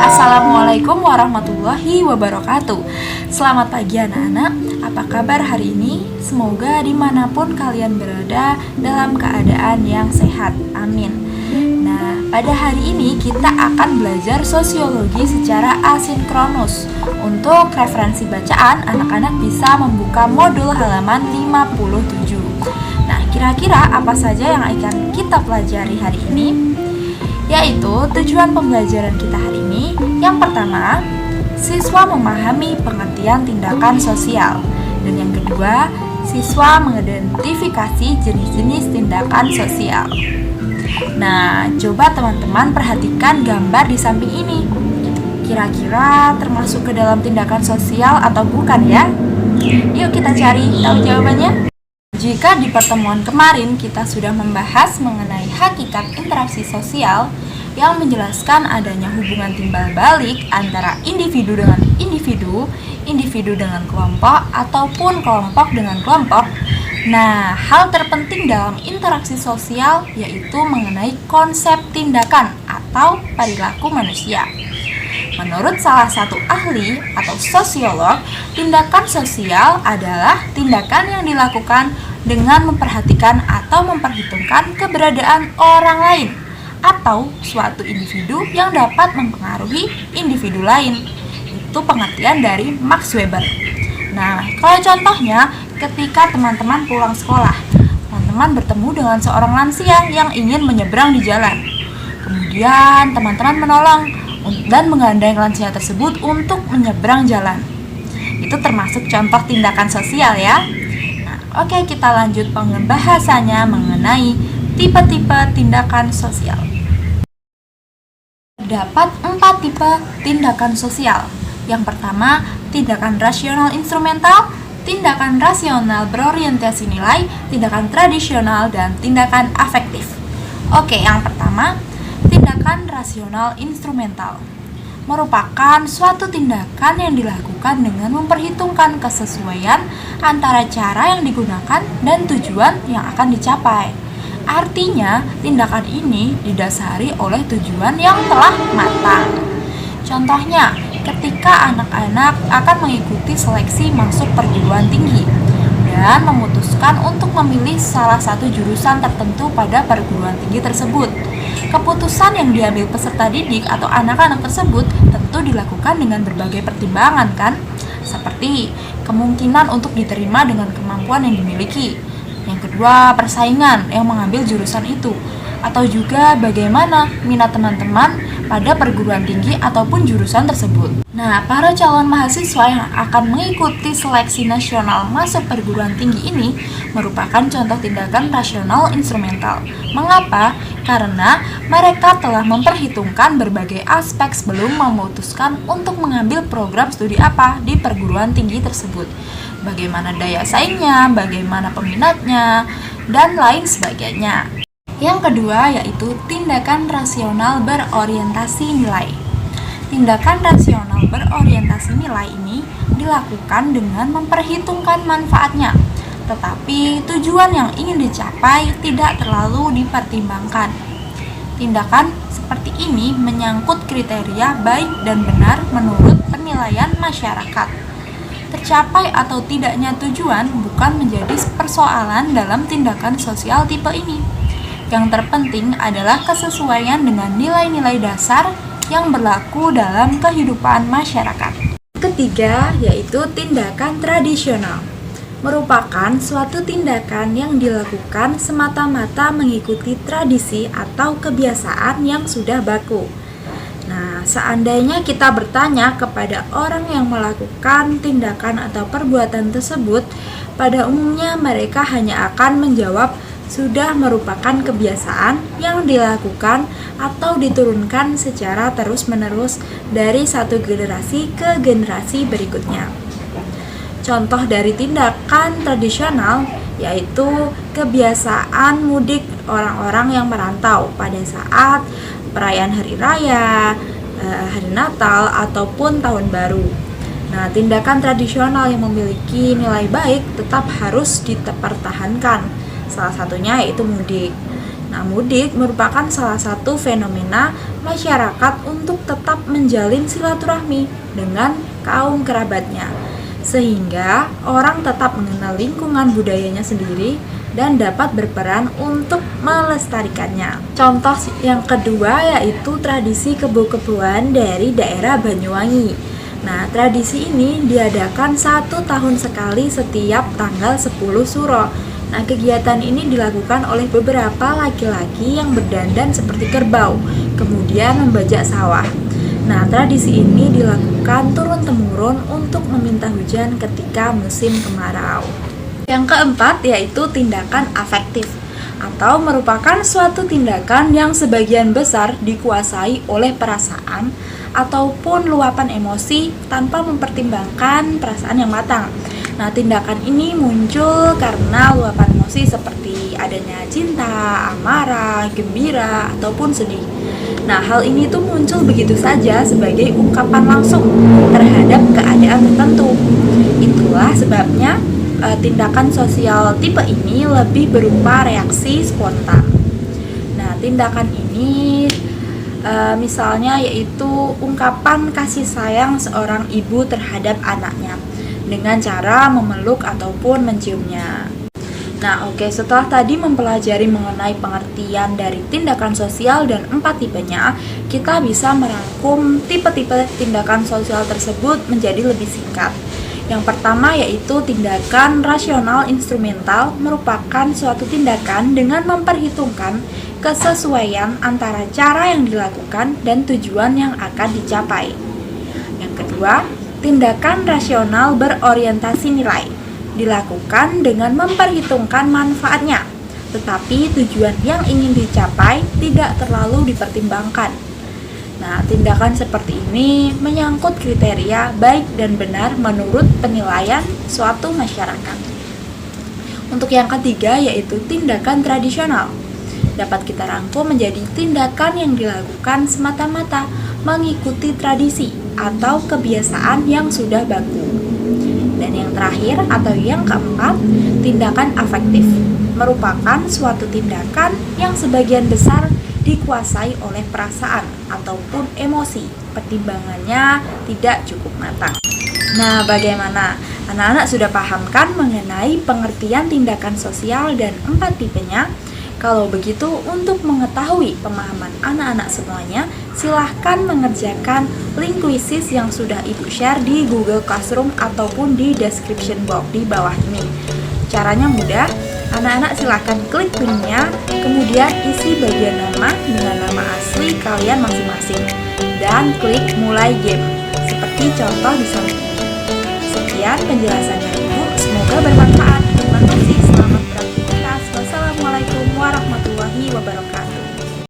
Assalamualaikum warahmatullahi wabarakatuh. Selamat pagi anak-anak. Apa kabar hari ini? Semoga dimanapun kalian berada dalam keadaan yang sehat. Amin. Nah, pada hari ini kita akan belajar sosiologi secara asinkronus. Untuk referensi bacaan, anak-anak bisa membuka modul halaman 57. Nah, kira-kira apa saja yang akan kita pelajari hari ini? Yaitu tujuan pembelajaran kita hari ini. Yang pertama, siswa memahami pengertian tindakan sosial. Dan yang kedua, siswa mengidentifikasi jenis-jenis tindakan sosial. Nah, coba teman-teman perhatikan gambar di samping ini. Kira-kira termasuk ke dalam tindakan sosial atau bukan ya? Yuk kita cari tahu jawabannya. Jika di pertemuan kemarin kita sudah membahas mengenai hakikat interaksi sosial yang menjelaskan adanya hubungan timbal balik antara individu dengan individu, individu dengan kelompok, ataupun kelompok dengan kelompok. Nah, hal terpenting dalam interaksi sosial yaitu mengenai konsep tindakan atau perilaku manusia. Menurut salah satu ahli atau sosiolog, tindakan sosial adalah tindakan yang dilakukan dengan memperhatikan atau memperhitungkan keberadaan orang lain atau suatu individu yang dapat mempengaruhi individu lain. Itu pengertian dari Max Weber. Nah, kalau contohnya ketika teman-teman pulang sekolah, teman-teman bertemu dengan seorang lansia yang ingin menyeberang di jalan. Kemudian teman-teman menolong dan menggandeng lansia tersebut untuk menyeberang jalan. Itu termasuk contoh tindakan sosial ya. Nah, oke, kita lanjut pembahasannya mengenai tipe-tipe tindakan sosial. Terdapat 4 tipe tindakan sosial. Yang pertama, tindakan rasional instrumental, tindakan rasional berorientasi nilai, tindakan tradisional, dan tindakan afektif. Oke, yang pertama, tindakan rasional instrumental merupakan suatu tindakan yang dilakukan dengan memperhitungkan kesesuaian antara cara yang digunakan dan tujuan yang akan dicapai. Artinya, tindakan ini didasari oleh tujuan yang telah matang. Contohnya, ketika anak-anak akan mengikuti seleksi masuk perguruan tinggi dan memutuskan untuk memilih salah satu jurusan tertentu pada perguruan tinggi tersebut. Keputusan yang diambil peserta didik atau anak-anak tersebut tentu dilakukan dengan berbagai pertimbangan kan? Seperti kemungkinan untuk diterima dengan kemampuan yang dimiliki. Yang kedua, persaingan yang mengambil jurusan itu. Atau juga bagaimana minat teman-teman pada perguruan tinggi ataupun jurusan tersebut. Nah, para calon mahasiswa yang akan mengikuti seleksi nasional masuk perguruan tinggi ini merupakan contoh tindakan rasional instrumental. Mengapa? Karena mereka telah memperhitungkan berbagai aspek sebelum memutuskan untuk mengambil program studi apa di perguruan tinggi tersebut. Bagaimana daya saingnya, bagaimana peminatnya, dan lain sebagainya. Yang kedua yaitu tindakan rasional berorientasi nilai. Tindakan rasional berorientasi nilai ini dilakukan dengan memperhitungkan manfaatnya, tetapi tujuan yang ingin dicapai tidak terlalu dipertimbangkan. Tindakan seperti ini menyangkut kriteria baik dan benar menurut penilaian masyarakat. Tercapai atau tidaknya tujuan bukan menjadi persoalan dalam tindakan sosial tipe ini. Yang terpenting adalah kesesuaian dengan nilai-nilai dasar yang berlaku dalam kehidupan masyarakat. Ketiga, yaitu tindakan tradisional. Merupakan suatu tindakan yang dilakukan semata-mata mengikuti tradisi atau kebiasaan yang sudah baku. Nah, seandainya kita bertanya kepada orang yang melakukan tindakan atau perbuatan tersebut, pada umumnya mereka hanya akan menjawab sudah merupakan kebiasaan yang dilakukan atau diturunkan secara terus-menerus dari satu generasi ke generasi berikutnya. Contoh dari tindakan tradisional yaitu kebiasaan mudik orang-orang yang merantau pada saat perayaan hari raya, hari Natal, ataupun tahun baru. Nah, tindakan tradisional yang memiliki nilai baik tetap harus dipertahankan. Salah satunya yaitu mudik. Nah, mudik merupakan salah satu fenomena masyarakat untuk tetap menjalin silaturahmi dengan kaum kerabatnya, sehingga orang tetap mengenal lingkungan budayanya sendiri dan dapat berperan untuk melestarikannya. Contoh yang kedua yaitu tradisi kebo-keboan dari daerah Banyuwangi. Nah, tradisi ini diadakan 1 tahun sekali setiap tanggal 10 Suro. Nah, kegiatan ini dilakukan oleh beberapa laki-laki yang berdandan seperti kerbau, kemudian membajak sawah. Nah, tradisi ini dilakukan turun-temurun untuk meminta hujan ketika musim kemarau. Yang keempat yaitu tindakan afektif, atau merupakan suatu tindakan yang sebagian besar dikuasai oleh perasaan ataupun luapan emosi tanpa mempertimbangkan perasaan yang matang. Nah, tindakan ini muncul karena luapan emosi seperti adanya cinta, amarah, gembira, ataupun sedih. Nah, hal ini tuh muncul begitu saja sebagai ungkapan langsung terhadap keadaan tertentu. Itulah sebabnya tindakan sosial tipe ini lebih berupa reaksi spontan. Nah, tindakan ini misalnya yaitu ungkapan kasih sayang seorang ibu terhadap anaknya dengan cara memeluk ataupun menciumnya. Nah, oke, setelah tadi mempelajari mengenai pengertian dari tindakan sosial dan 4 tipenya, kita bisa merangkum tipe-tipe tindakan sosial tersebut menjadi lebih singkat. Yang pertama yaitu tindakan rasional instrumental, merupakan suatu tindakan dengan memperhitungkan kesesuaian antara cara yang dilakukan dan tujuan yang akan dicapai. Yang kedua, tindakan rasional berorientasi nilai, dilakukan dengan memperhitungkan manfaatnya, tetapi tujuan yang ingin dicapai tidak terlalu dipertimbangkan. Nah, tindakan seperti ini menyangkut kriteria baik dan benar menurut penilaian suatu masyarakat. Untuk yang ketiga yaitu tindakan tradisional, dapat kita rangkum menjadi tindakan yang dilakukan semata-mata mengikuti tradisi atau kebiasaan yang sudah baku. Dan yang terakhir atau yang keempat, tindakan afektif, merupakan suatu tindakan yang sebagian besar dikuasai oleh perasaan ataupun emosi, pertimbangannya tidak cukup matang. Nah, bagaimana? Anak-anak sudah paham kan mengenai pengertian tindakan sosial dan 4 tipenya? Kalau begitu, untuk mengetahui pemahaman anak-anak semuanya, silahkan mengerjakan link kuisis yang sudah Ibu share di Google Classroom ataupun di description box di bawah ini. Caranya mudah, anak-anak silahkan klik linknya, kemudian isi bagian nama dengan nama asli kalian masing-masing, dan klik mulai game, seperti contoh di samping ini. Sekian penjelasannya Ibu, semoga bermanfaat. Terima kasih.